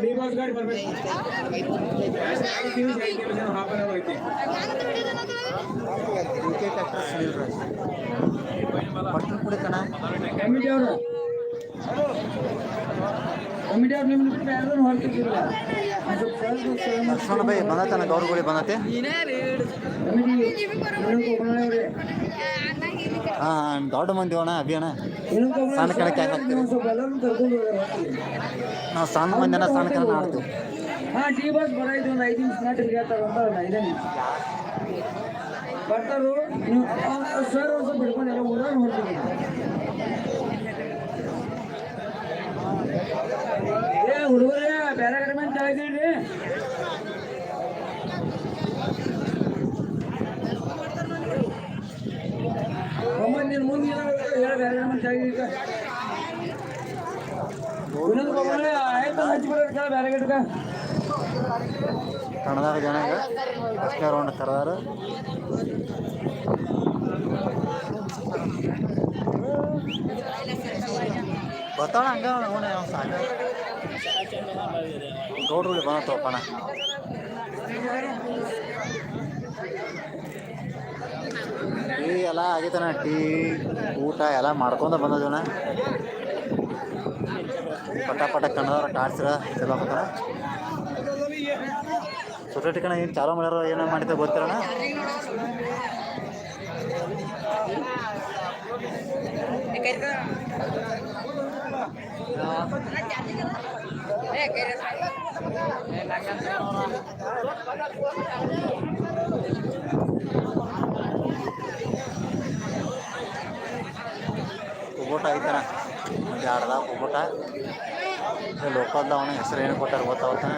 D boss ಗಾಡಿ ಬರ್ಬೇಕು half an hour ಐತಿ ಕಮಿಟಿ ಅವರು ಲಕ್ಷ್ಮಣ ಬೈ ಬಂದತನ ಗೌರಗುಳಿ ಬಂದತೆ ಹಾಂ ದೊಡ್ಡ ಮಂದಿ ಅಣ್ಣ ಅಭಿಯಣ್ಣ ಸಣ್ಣ ಕಣಕ್ಕೆ ಹಾಕ್ತೀವಿ ನಾವು ಸಣ್ಣ ಮಂದಿನ ಸಣ್ಣ ಕಣ ಆಡ್ತೀವಿ. ಹಾಂ ಟಿ ಬಸ್ ಬರಾಯ್ತು ಒಂದು 5 ನಿಮಿಷ ನಾಟಿಗೆ ತಗೊಂಡು 5 ನಿಮಿಷ ಬರ್ತಾರು ಸರ್ ಒಂದು ಸ್ವಲ್ಪ ಬಿಡ್ಕೊಂಡು ಎಲ್ಲ ಊರಾಗ ಹೊರ್ತೀವಿ. ಹುಡುಗರೇ ಬೇರೆ ಕಡೆ ಮೇಲೆ ತೆಗಿದ್ರಿ ಒಮ್ಮೆ ನೀನು ಮುಂದೆ ಹೇಳ ಬೇರೆ ಕಡೆ ಮೇಲೆ ತೆಗಿದ ಆಯ್ತು ಹಚ್ಚಿಬಿಡ್ರಿ ಬೇರೆ ಕಡೆಗೆ ಕನ್ನಡದಾಗ ಜನ ಈಗ ಫಸ್ಟ್ನೇ ರೌಂಡ್ ಕರೆದಾರ. ಬರ್ತಾಳ ಹಂಗ ನೋಡ ಸಾಕ ಗೌಡ್ರಿಗೆ ಬಂದತ್ತಪ್ಪಣ. ಟೀ ಎಲ್ಲ ಆಗೈತಣ್ಣ, ಟೀ ಊಟ ಎಲ್ಲ ಮಾಡ್ಕೊಂಡ ಬಂದದಣ್ಣ. ಪಟ ಪಟ ಕನ್ನಡವ್ರ ಕಾಡ್ಸಿರ ಚಲೋ ಬೇಕಣ್ಣ. ಸೊಸೈಟಿ ಕಣ ಏನು ಚಾಲೂ ಮಾಡ್ಯಾರ ಏನೋ ಮಾಡಿದ್ದೆ ಗೊತ್ತಿರೋಣ. ಕುಬೋಟ ಐತಣ ಒಂದು ಆಡ್ದ ಕುಬೋಟ ಲೋಕಲ್ದ ಅವನ ಹೆಸರು ಏನು ಕೊಟ್ಟಾರ ಗೊತ್ತಾಗ್ತಾನೆ.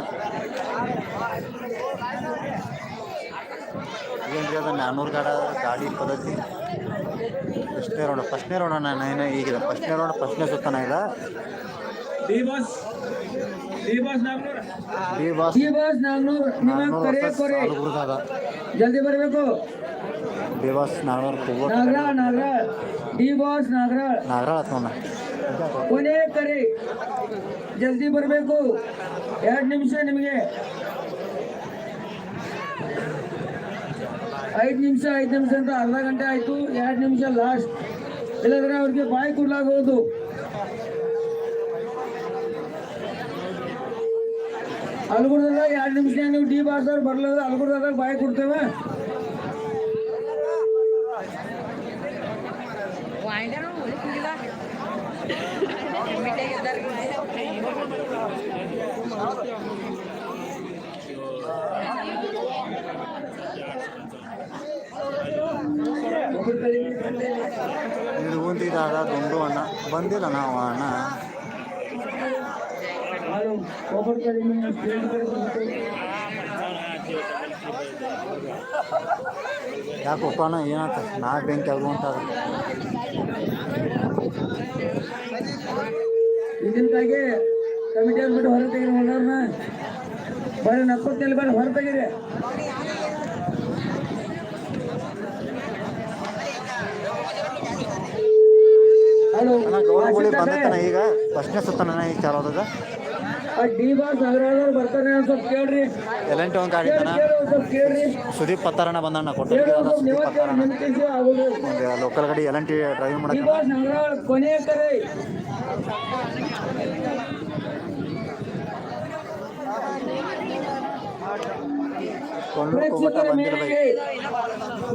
ಏನು ರೀ ಅದು 400 ಗಾಡಿ ಪದ್ಧತಿ. ಫಸ್ಟ್ನೇ ರೌಂಡ್ ನಾನು ಈಗಿದೆ ಫಸ್ಟ್ನೇ ರೌಂಡ್ ಫಸ್ಟ್ನೇ ಸುತ್ತಾನ ಇಲ್ಲ. ಡಿ ಬಾಸ್ ಜಲ್ದಿ ಬರಬೇಕು. ಡಿ ಬಾಸ್ ನಾಗರಾಳ್ ನಾಗರಾಳ್ ನೋಡ ಕೊನೆ ಕರೆ ಜಲ್ದಿ ಬರಬೇಕು. 2 ನಿಮಿಷ ನಿಮಗೆ 5 ನಿಮಿಷ ಅಂತ ಅರ್ಧ ಗಂಟೆ ಆಯ್ತು. 2 ನಿಮಿಷ ಲಾಸ್ಟ್, ಇಲ್ಲಂದ್ರೆ ಅವ್ರಿಗೆ ಬಾಯಿ ಕೊಡ್ಲಾಗೋದು. ಅಲ್ಗುರ್ದಾಗ 2 ನಿಮಿಷ ನೀವು ಡಿ ಬಾಸ್ ಅವ್ರು ಬರ್ಲದ ಅಲ್ಗುರ್ದಾಗ ಬಾಯಿ ಕೊಡ್ತೇವೆ. ಇದು ಹೊಂದಿದಾಗ ದುಂಡು ಅಣ್ಣ ಬಂದಿಲ್ಲ ನಾವು ಅಣ್ಣ ಯಾಕಪ್ಪ ಅಣ್ಣ ಏನಾಯ್ತು ನಾ ಬೆಂಕಿ ಆಗುವಂತ ಇದಕ್ಕಾಗಿ ಕಮಿಟಿ ಬಿಟ್ಟು ಹೊರ ತೆಗಿರಿ ಹೊರನ ಬರೀ 40 ಬರೀ ಹೊರ ತೆಗಿರಿ. ಗೌರವಗುಳಿ ಬಂದೈತನ ಈಗ ಫಸ್ಟ್ನೇ ಸುತ್ತಾನ ಈಗ ಚಾಲು ಆದದ. ಡಿ ಬಾಸ್ ನಾಗರಾಳ್ ಬರ್ತಾನೆ ಸ್ವಲ್ಪ ಕೇಳ್ರಿ. ಎಲೆಂಟಿ ಒಂದು ಗಾಡಿ ಸುದೀಪ್ ಪತ್ತಾರಣ್ಣ ಬಂದಣ್ಣ ಕೊಟ್ಟು ಲೋಕಲ್ ಗಾಡಿ ಎಲೆಂಟಿ ಡ್ರೈವಿಂಗ್ ಮಾಡಕ್ಕೆ. ಕೊನೆ ಕರೆ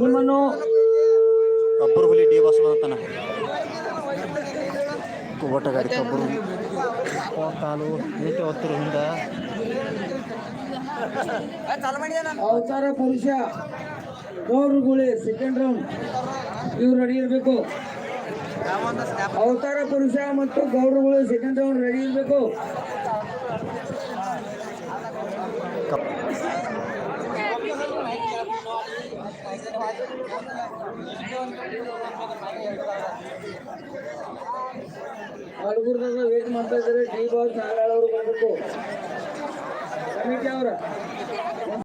ನಿಮ್ಮನ್ನು ಕಬ್ಬರು ಹುಲಿ ಡಿ ಬಾಸ್ ಬಂದತಾನ ಕುಬೋಟ ಗಾಡಿ ಕಬ್ಬರು ಕಾಲು ಏಕೆ ಹೊತ್ತರು ಹಿಂದ ಅವತಾರ ಪುರುಷ ಗೌರಗುಳಿ ಸೆಕೆಂಡ್ ರೌಂಡ್ ಇವ್ರು ರೆಡಿ ಇರಬೇಕು. ಅವತಾರ ಪುರುಷ ಮತ್ತು ಗೌರಗುಳಿ ಸೆಕೆಂಡ್ ರೌಂಡ್ ರೆಡಿ ಇರಬೇಕು. ಅಲ್ಗುರ್ದಾಗ ವೇಟ್ ಮಾಡ್ತಾ ಇದ್ದಾರೆ. ಡಿ ಬಾಸ್ ನಾಗರಾಳ್ ಅವರು ಬರಬೇಕು. ಕಮಿಟಿ ಅವರ